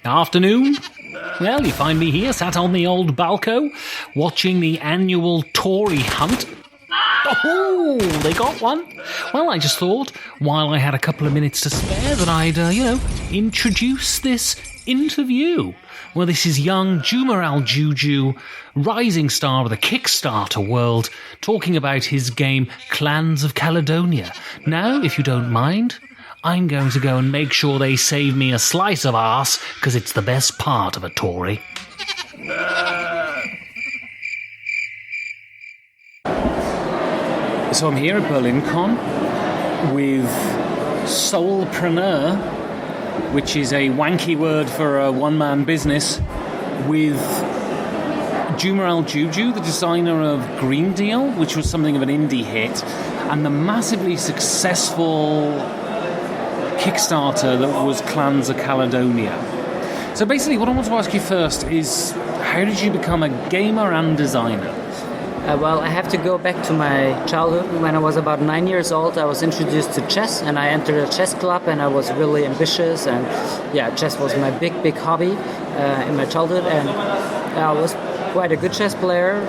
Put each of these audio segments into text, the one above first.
Afternoon. Well, you find me here, sat on the old balco, watching the annual Tory hunt. Oh, they got one. Well, I just thought, while I had a couple of minutes to spare, that I'd, introduce this interview. Well, this is young Juma Al Jou Jou, rising star of the Kickstarter world, talking about his game Clans of Caldonia. Now, if you don't mind, I'm going to go and make sure they save me a slice of arse, because it's the best part of a Tory. So I'm here at BerlinCon with Soulpreneur, which is a wanky word for a one-man business, with Juma Al Jou Jou, the designer of Green Deal, which was something of an indie hit, and the massively successful Kickstarter that was Clans of Caldonia. So basically what I want to ask you first is, how did you become a gamer and designer? Well, I have to go back to my childhood. When I was about 9 years old, I was introduced to chess, and I entered a chess club, and I was really ambitious, and chess was my big hobby in my childhood, and I was quite a good chess player,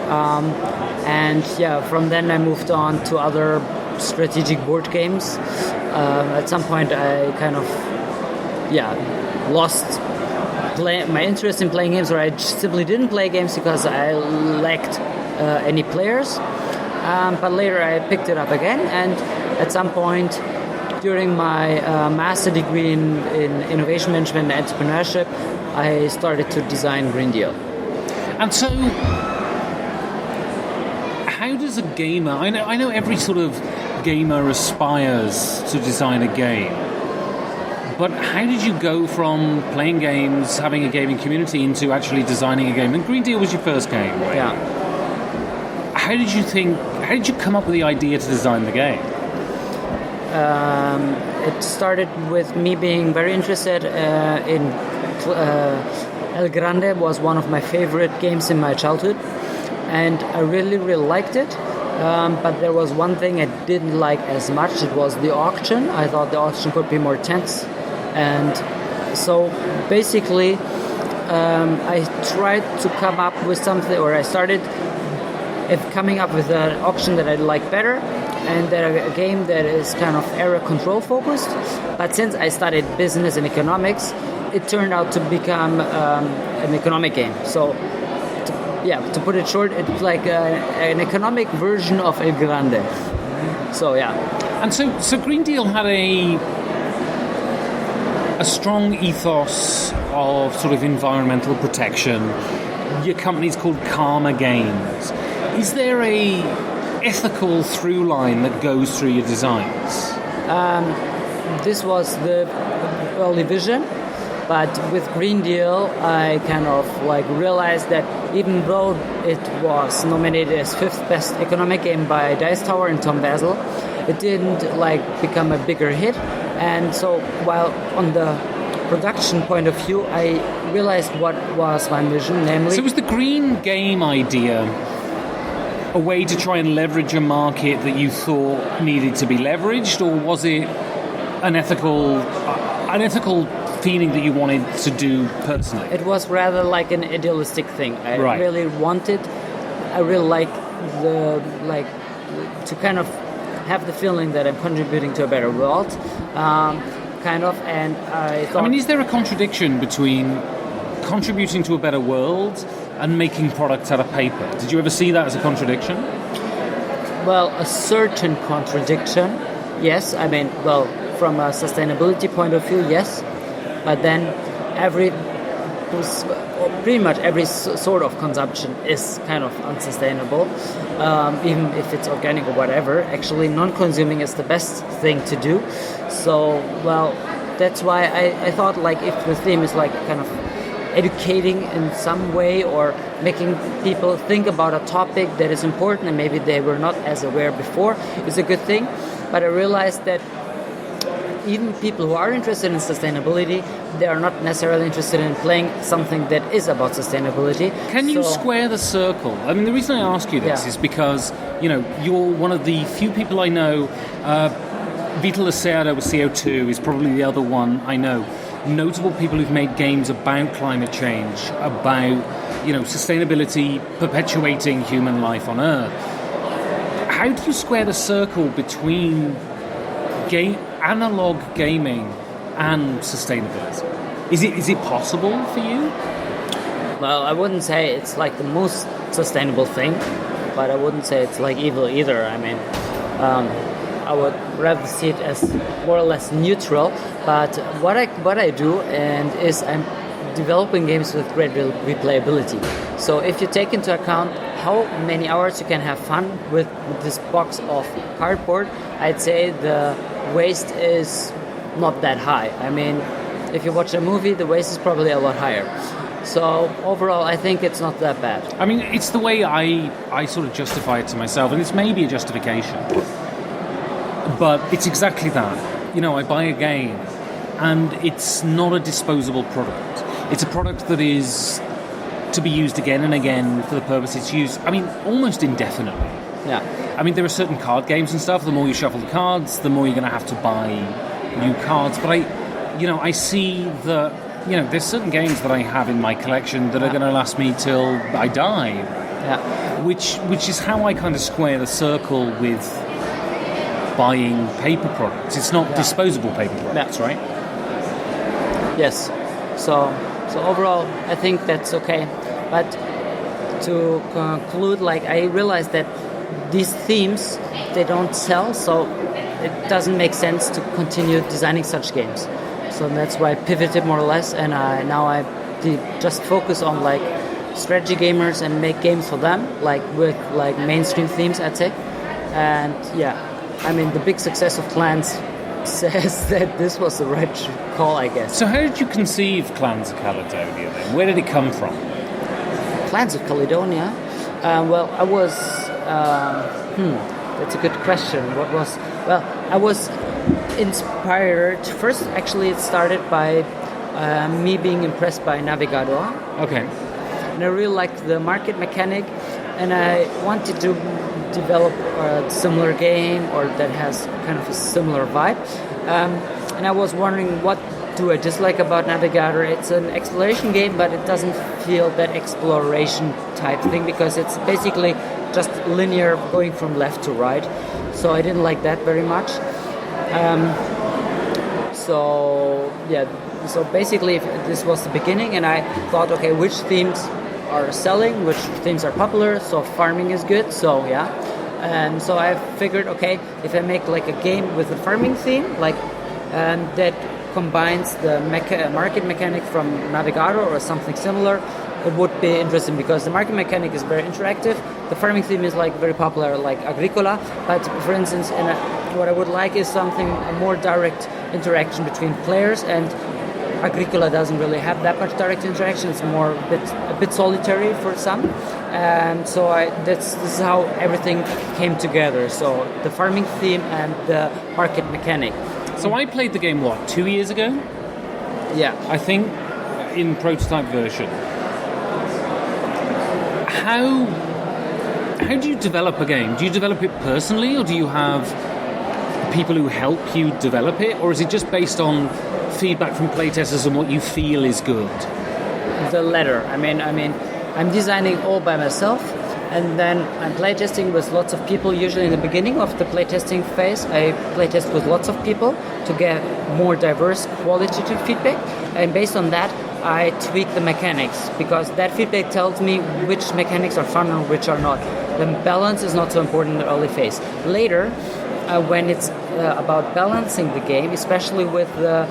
from then I moved on to other strategic board games. At some point I kind of lost my interest in playing games, or I simply didn't play games because I lacked any players, but later I picked it up again, and at some point during my master degree in innovation management and entrepreneurship, I started to design Green Deal. And so how does a gamer, I know every sort of gamer aspires to design a game, but how did you go from playing games, having a gaming community, into actually designing a game? And Green Deal was your first game, right? Yeah. How did you come up with the idea to design the game? It started with me being very interested in El Grande. Was one of my favorite games in my childhood, and I really liked it. But there was one thing I didn't like as much. It was the auction. I thought the auction could be more tense, and so basically I tried to come up with something, or I started coming up with an auction that I like better, and a game that is kind of area control focused. But since I studied business and economics, it turned out to become an economic game. So to put it short, it's like an economic version of El Grande. So and so Green Deal had a strong ethos of sort of environmental protection. Your company's called Karma Games. Is there a ethical through line that goes through your designs? This was the early vision, but with Green Deal, I kind of realized that even though it was nominated as 5th best economic game by Dice Tower and Tom Basil, it didn't become a bigger hit. And so while on the production point of view, I realized what was my vision, namely... So was the green game idea a way to try and leverage a market that you thought needed to be leveraged, or was it an ethical feeling that you wanted to do personally? It was rather like an idealistic thing. I really like to kind of have the feeling that I'm contributing to a better world, and I thought... is there a contradiction between contributing to a better world and making products out of paper? Did you ever see that as a contradiction? Well, a certain contradiction, yes. From a sustainability point of view, yes. But then pretty much every sort of consumption is kind of unsustainable, even if it's organic or whatever. Actually, non-consuming is the best thing to do. So, that's why I thought if the theme is kind of educating in some way, or making people think about a topic that is important and maybe they were not as aware before, is a good thing. But I realized that even people who are interested in sustainability, they are not necessarily interested in playing something that is about sustainability. Can you square the circle? The reason I ask you this is because, you're one of the few people I know. Vital Lacerda with CO2 is probably the other one I know. notable people who've made games about climate change, about, sustainability, perpetuating human life on Earth. How do you square the circle between analog gaming and sustainability? Is it possible for you? Well, I wouldn't say it's like the most sustainable thing, but I wouldn't say it's like evil either. I mean, I would rather see it as more or less neutral. But what I do is I'm developing games with great replayability. So if you take into account how many hours you can have fun with this box of cardboard, I'd say the waste is not that high. I mean, if you watch a movie, the waste is probably a lot higher. So overall, I think it's not that bad. I mean, it's the way I sort of justify it to myself, and it's maybe a justification. But it's exactly that. I buy a game, and it's not a disposable product. It's a product that is to be used again and again for the purpose it's used, I mean, almost indefinitely. Yeah. I mean, there are certain card games and stuff. The more you shuffle the cards, the more you're going to have to buy new cards. But I see that, there's certain games that I have in my collection that are going to last me till I die. Yeah. Which is how I kind of square the circle with buying paper products. It's not disposable paper products, right? Yes. So overall, I think that's okay. But to conclude, I realized that these themes, they don't sell, so it doesn't make sense to continue designing such games. So that's why I pivoted more or less, and now I just focus on strategy gamers and make games for them, with mainstream themes, I'd say. And yeah, I mean, the big success of Clans says that this was the right call, I guess. So how did you conceive Clans of Caldonia then? Where did it come from? Clans of Caldonia? Well, I was... that's a good question. I was inspired... First, actually, it started by me being impressed by Navigador. Okay. And I really liked the market mechanic, and I wanted to develop a similar game or that has kind of a similar vibe. And I was wondering, what do I dislike about Navigator? It's an exploration game, but it doesn't feel that exploration type thing because it's basically just linear going from left to right. So I didn't like that very much. So basically this was the beginning, and I thought, okay, which themes are selling, which themes are popular, so farming is good, so yeah. And so I figured, okay, if I make a game with a farming theme, that combines the market mechanic from Navigator or something similar, it would be interesting because the market mechanic is very interactive. The farming theme is very popular, like Agricola, but for instance, what I would like is a more direct interaction between players, and Agricola doesn't really have that much direct interaction. It's more a bit solitary for some, and so this is how everything came together. So the farming theme and the market mechanic. So I played the game 2 years ago? Yeah, I think in prototype version. How do you develop a game? Do you develop it personally, or do you have people who help you develop it, or is it just based on feedback from playtesters and what you feel is good? The latter. I mean, I'm designing all by myself, and then I'm playtesting with lots of people. Usually in the beginning of the playtesting phase, I playtest with lots of people to get more diverse qualitative feedback, and based on that, I tweak the mechanics, because that feedback tells me which mechanics are fun and which are not. The balance is not so important in the early phase. Later, when it's about balancing the game, especially with the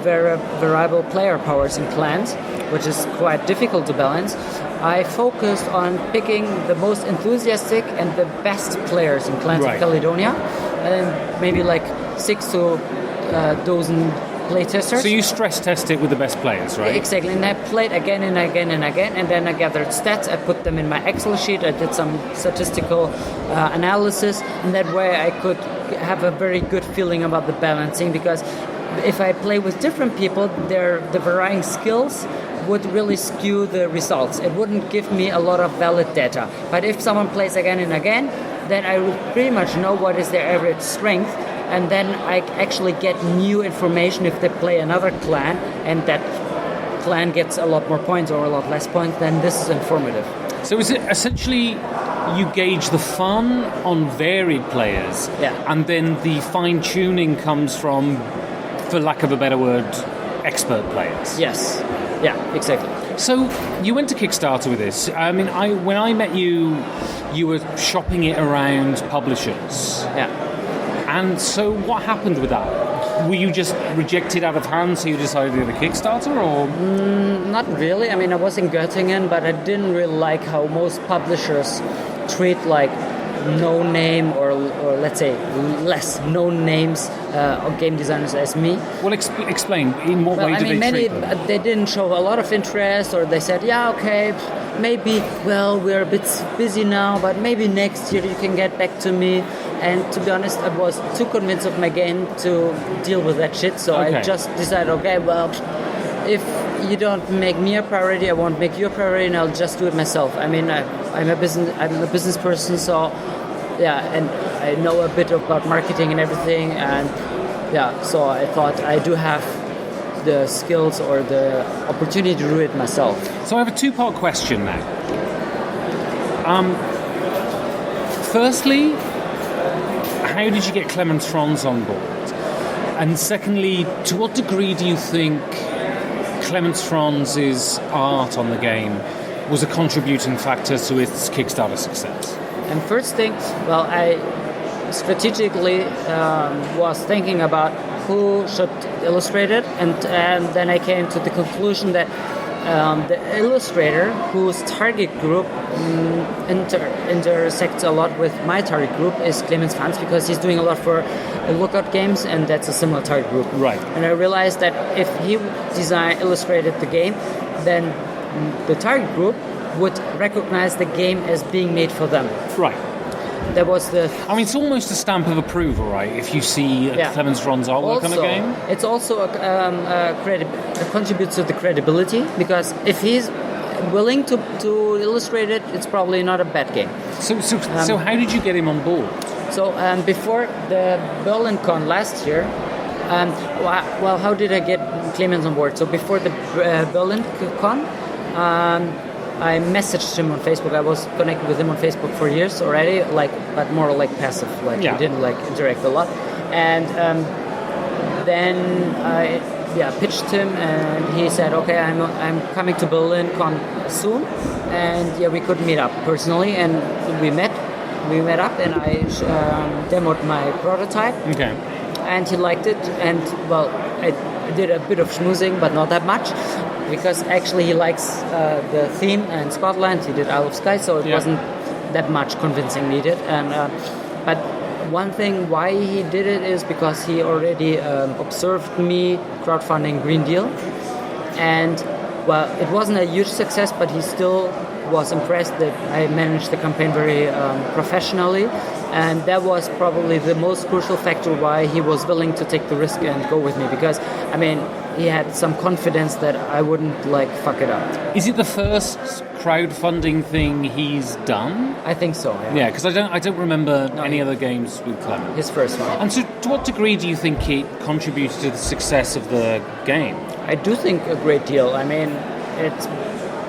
variable player powers in Clans, which is quite difficult to balance, I focused on picking the most enthusiastic and the best players in Clans of Caldonia, and maybe 6 to a dozen playtesters. So you stress test it with the best players, right? Exactly, and I played again and again and again, and then I gathered stats, I put them in my Excel sheet, I did some statistical analysis, and that way I could have a very good feeling about the balancing, because if I play with different people, the varying skills would really skew the results. It wouldn't give me a lot of valid data. But if someone plays again and again, then I would pretty much know what is their average strength, and then I actually get new information if they play another clan, and that clan gets a lot more points or a lot less points, then this is informative. So is it essentially you gauge the fun on varied players, and then the fine-tuning comes from, for lack of a better word, expert players? Yes. Yeah, exactly. So you went to Kickstarter with this. I mean, when I met you, you were shopping it around publishers. Yeah. And so what happened with that? Were you just rejected out of hand, so you decided to do the Kickstarter, or? Not really. I mean, I was in Göttingen, but I didn't really like how most publishers treat like no-name or let's say less known names of game designers as me. Well, explain. In what way did they treat them? They didn't show a lot of interest, or they said, yeah, okay, maybe, well, we're a bit busy now, but maybe next year you can get back to me. And to be honest, I was too convinced of my game to deal with that shit, so I just decided, okay, well, if you don't make me a priority, I won't make you a priority, and I'll just do it myself. I mean, I'm a business person, so yeah, and I know a bit about marketing and everything, and yeah, so I thought I do have the skills or the opportunity to do it myself. So I have a two-part question now. Firstly, how did you get Clement Franz on board? And secondly, to what degree do you think Clement Franz's art on the game was a contributing factor to its Kickstarter success? And first thing, well, I strategically was thinking about who should illustrate it, and then I came to the conclusion that the illustrator whose target group intersects a lot with my target group is Clement Franz, because he's doing a lot for Lookout games, and that's a similar target group. Right. And I realized that if he illustrated the game, then the target group would recognize the game as being made for them. Right. That was the... I mean, it's almost a stamp of approval, right? If you see Clement Franz artwork on a game. It's also contributes to the credibility, because if he's willing to illustrate it, it's probably not a bad game. So how did you get him on board? So before the Berlin Con last year, well, how did I get Clemens on board? So before the Berlin Con, I messaged him on Facebook. I was connected with him on Facebook for years already, but more like passive. We didn't interact a lot. And then I pitched him, and he said, "Okay, I'm coming to Berlin Con soon," and we could meet up personally, and we met up, and I demoed my prototype. Okay. And he liked it, and well, I did a bit of schmoozing, but not that much, because actually he likes the theme and Scotland. He did Isle of Skye, so it wasn't that much convincing needed. And but one thing why he did it is because he already observed me crowdfunding Green Deal, and well, it wasn't a huge success, but he still was impressed that I managed the campaign very professionally. And that was probably the most crucial factor why he was willing to take the risk and go with me, because I mean, he had some confidence that I wouldn't fuck it up. Is it the first crowdfunding thing he's done? I think so. Yeah, because I don't remember any other games with Clement. His first one. And so, to what degree do you think it contributed to the success of the game? I do think a great deal. I mean, it's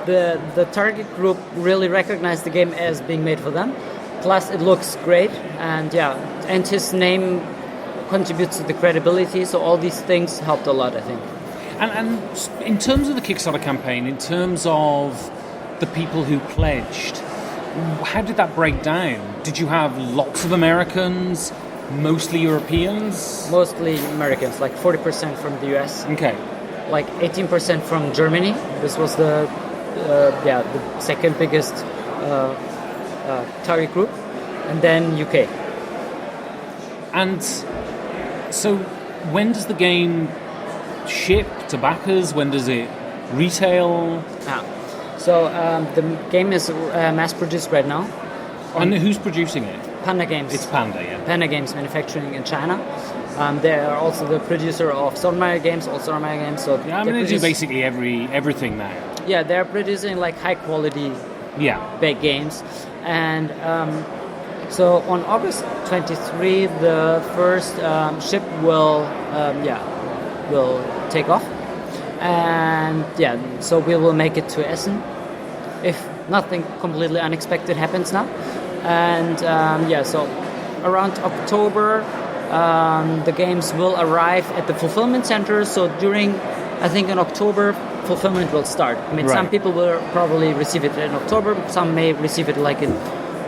the target group really recognized the game as being made for them. Plus, it looks great, and and his name contributes to the credibility. So all these things helped a lot, I think. And in terms of the Kickstarter campaign, in terms of the people who pledged, how did that break down? Did you have lots of Americans, mostly Europeans? Mostly Americans, 40% from the US. Okay. 18% from Germany. This was the second biggest target group, and then UK. And so, when does the game ship to backers? When does it retail? So the game is mass-produced right now. And who's producing it? Panda Games. It's Panda, yeah. Panda Games manufacturing in China. They are also the producer of Stonemaier Games, So they do basically everything now. Yeah, they're producing high quality big games, and So on August 23, the first ship will take off, and so we will make it to Essen if nothing completely unexpected happens now. And so around October, the games will arrive at the fulfillment center. So I think in October, fulfillment will start. I mean, some people will probably receive it in October, some may receive it like in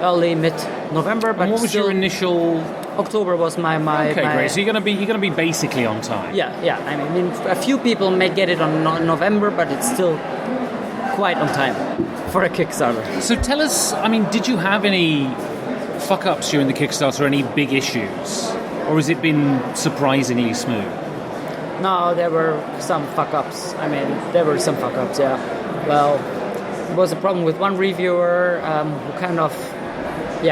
early mid-November. But and what was your initial? October was my. Okay, my, great. So you're gonna be basically on time. Yeah. I mean, a few people may get it on November, but it's still quite on time for a Kickstarter. So tell us. I mean, did you have any fuck-ups during the Kickstarter? Any big issues, or has it been surprisingly smooth? No, there were some fuck-ups. Yeah. Well, there was a problem with one reviewer who kind of,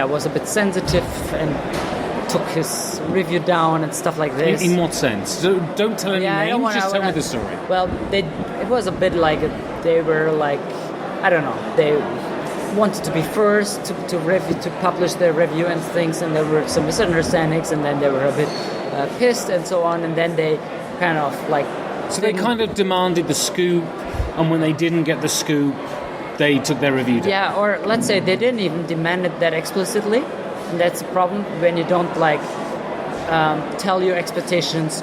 was a bit sensitive and took his review down and stuff like this. In what sense? So don't tell any names, just tell me the story. Well, it was a bit like, they were like, I don't know, they wanted to be first to publish their review and things, and there were some misunderstandings, and then they were a bit pissed and so on, and then they kind of like... So they kind of demanded the scoop, and when they didn't get the scoop, they took their review down. Yeah, or let's say they didn't even demand it that explicitly, and that's a problem when you don't like tell your expectations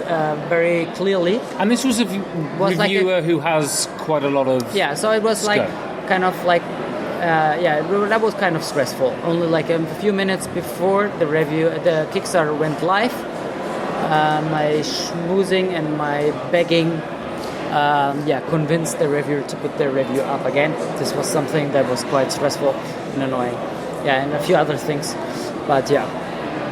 very clearly. And this was a reviewer who has quite a lot of so it was scope. Like kind of like that was kind of stressful. Only like a few minutes before the Kickstarter went live, my schmoozing and my begging convinced the reviewer to put their review up again. This was something that was quite stressful and annoying. And a few other things, but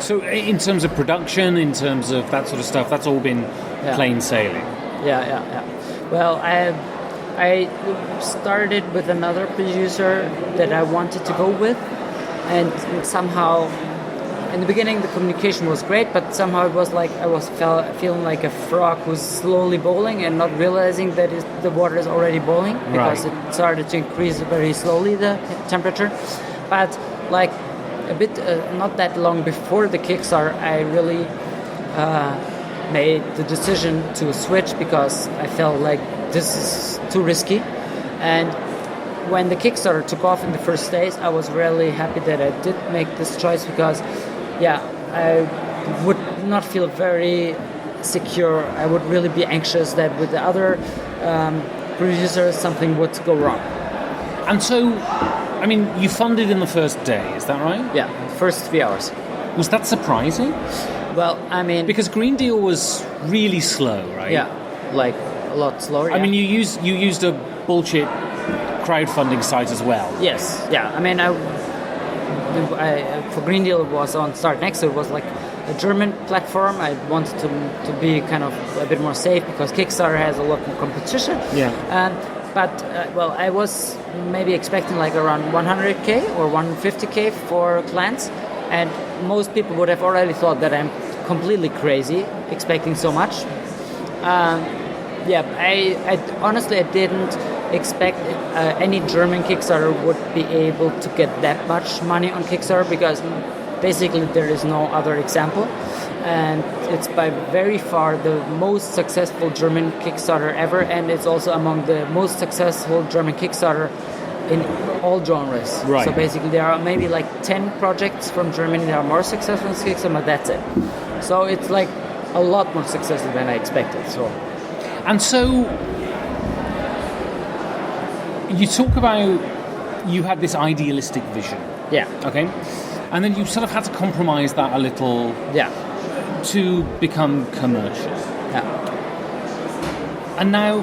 So in terms of production, in terms of that sort of stuff, that's all been plain sailing. Yeah. Well, I started with another producer that I wanted to go with, and somehow in the beginning the communication was great, but somehow it was like I was feeling like a frog who's slowly boiling and not realizing that the water is already boiling, because it started to increase very slowly, the temperature. But like a bit not that long before the Kickstarter, I really made the decision to switch, because I felt like this is too risky. And when the Kickstarter took off in the first days, I was really happy that I did make this choice, because I would not feel very secure. I would really be anxious that with the other producers something would go wrong. And so, I mean, you funded in the first day, is that right? Yeah, first 3 hours. Was that surprising? Well, I mean... Because Green Deal was really slow, right? Yeah, like a lot slower. I mean, you used a bullshit crowdfunding site as well. Yes, I mean, I for Green Deal, it was on Start Next, so it was like a German platform. I wanted to be kind of a bit more safe, because Kickstarter has a lot more competition. But I was maybe expecting like around 100k or 150k for Clans, and most people would have already thought that I'm completely crazy expecting so much. I honestly didn't expect any German Kickstarter would be able to get that much money on Kickstarter, because basically there is no other example, and it's by very far the most successful German Kickstarter ever, and it's also among the most successful German Kickstarter in all genres. Right. So basically there are maybe like 10 projects from Germany that are more successful than Kickstarter, but that's it. So it's like a lot more successful than I expected. And so you talk about you had this idealistic vision. Yeah. Okay. And then you sort of had to compromise that a little. Yeah. To become commercial. Yeah. And now,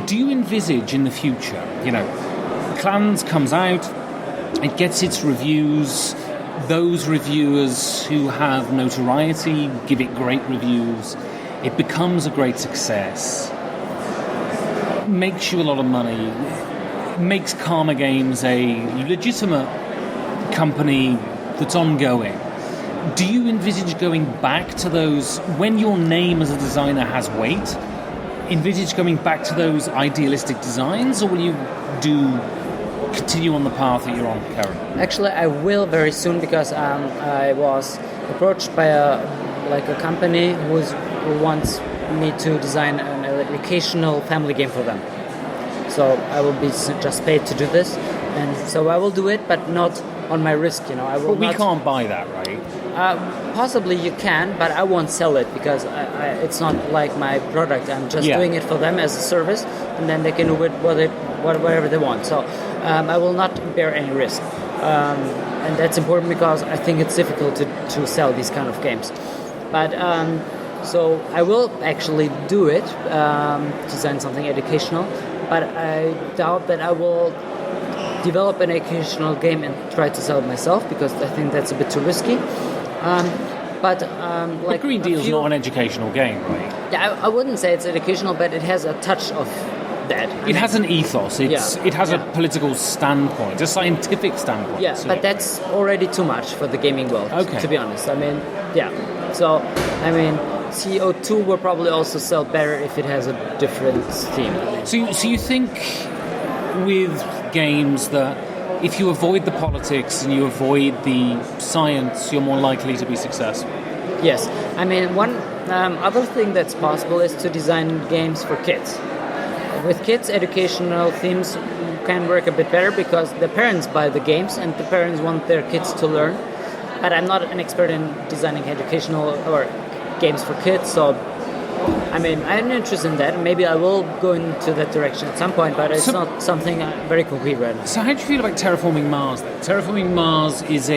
do you envisage in the future, Clans comes out, it gets its reviews, those reviewers who have notoriety give it great reviews, it becomes a great success, makes you a lot of money, makes Karma Games a legitimate company that's ongoing. Do you envisage going back to those, when your name as a designer has weight, envisage going back to those idealistic designs, or will you do continue on the path that you're on currently? Actually, I will very soon because I was approached by a company who wants me to design an educational family game for them. So I will be just paid to do this, and so I will do it, but not on my risk. I will. But we can't buy that, right? Possibly you can, but I won't sell it because it's not like my product. I'm just doing it for them as a service, and then they can do with whatever they want. So I will not bear any risk, and that's important because I think it's difficult to sell these kind of games. But so I will actually do it, design something educational, but I doubt that I will develop an educational game and try to sell it myself because I think that's a bit too risky. But Green Deal's not an educational game, right? Yeah, I wouldn't say it's educational, but it has a touch of that. It has an ethos. It has a political standpoint, a scientific standpoint. Yeah, but that's already too much for the gaming world. Okay. To be honest, So CO2 will probably also sell better if it has a different theme. So you think with games that if you avoid the politics and you avoid the science, you're more likely to be successful? Yes. One other thing that's possible is to design games for kids. With kids, educational themes can work a bit better because the parents buy the games and the parents want their kids to learn. But I'm not an expert in designing educational or games for kids, so I'm interested in that. Maybe I will go into that direction at some point, but it's not something very concrete right now. So how do you feel about Terraforming Mars then? Terraforming Mars is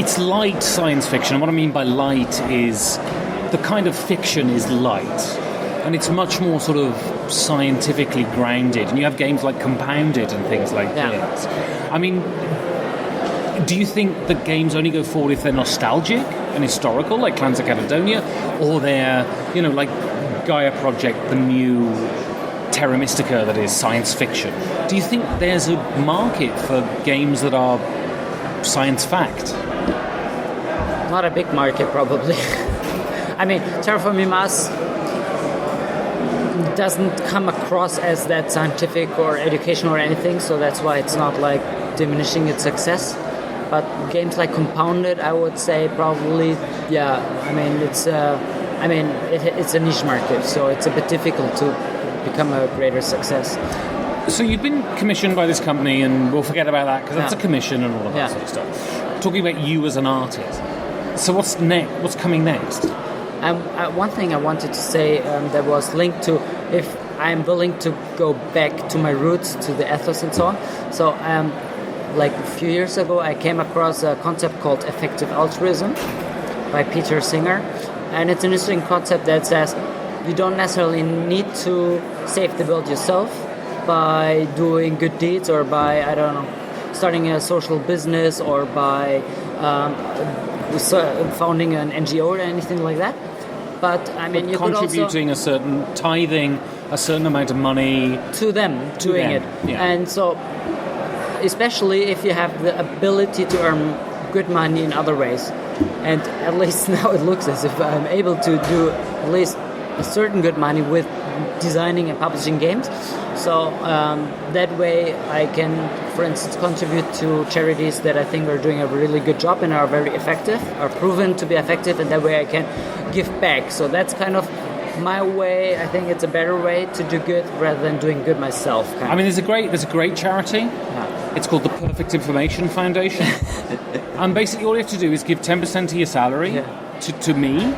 it's light science fiction. And what I mean by light is the kind of fiction is light. And it's much more sort of scientifically grounded. And you have games like Compounded and things like this. Do you think the games only go forward if they're nostalgic and historical, like Clans of Caldonia, or they're, like Gaia Project, the new Terra Mystica that is science fiction? Do you think there's a market for games that are science fact? Not a big market, probably. Terraforming Mars doesn't come across as that scientific or educational or anything, so that's why it's not like diminishing its success. But games like Compounded, I would say probably, it's a niche market, so it's a bit difficult to become a greater success. So you've been commissioned by this company, and we'll forget about that because that's a commission and all of that sort of stuff. Talking about you as an artist, so what's next? What's coming next? One thing I wanted to say that was linked to if I'm willing to go back to my roots, to the ethos and so on. So like a few years ago, I came across a concept called effective altruism by Peter Singer. And it's an interesting concept that says you don't necessarily need to save the world yourself by doing good deeds or by, starting a social business or by founding an NGO or anything like that. But you contributing a certain tithing, a certain amount of money to them doing it. Yeah. And so especially if you have the ability to earn good money in other ways. And at least now it looks as if I'm able to do at least a certain good money with designing and publishing games. So that way I can, for instance, contribute to charities that I think are doing a really good job and are very effective, are proven to be effective, and that way I can give back. So that's kind of my way. I think it's a better way to do good rather than doing good myself. There's a great charity. Yeah. It's called the Perfect Information Foundation. And basically all you have to do is give 10% of your salary to me,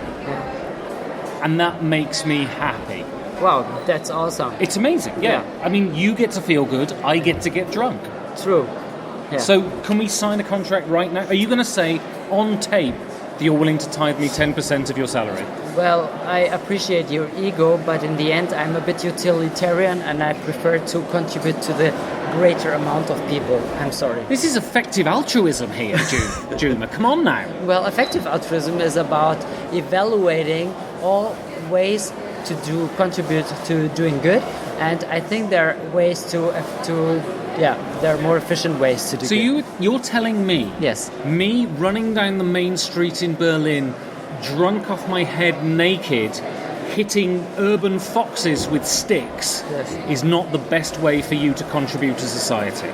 and that makes me happy. Wow, that's awesome. It's amazing, yeah. You get to feel good, I get to get drunk. True. Yeah. So can we sign a contract right now? Are you going to say on tape that you're willing to tithe me 10% of your salary? Well, I appreciate your ego, but in the end I'm a bit utilitarian and I prefer to contribute to the greater amount of people. I'm sorry. This is effective altruism here, Juma. Come on now. Well, effective altruism is about evaluating all ways to contribute to doing good, and I think there are ways there are more efficient ways to do good. So you're telling me, yes, me running down the main street in Berlin, drunk off my head, naked, hitting urban foxes with sticks Yes. is not the best way for you to contribute to society.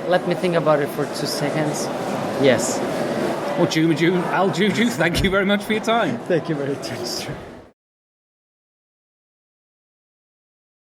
Let me think about it for 2 seconds. Yes. Well, Juma Al Jou Jou, thank you very much for your time. Thank you very much.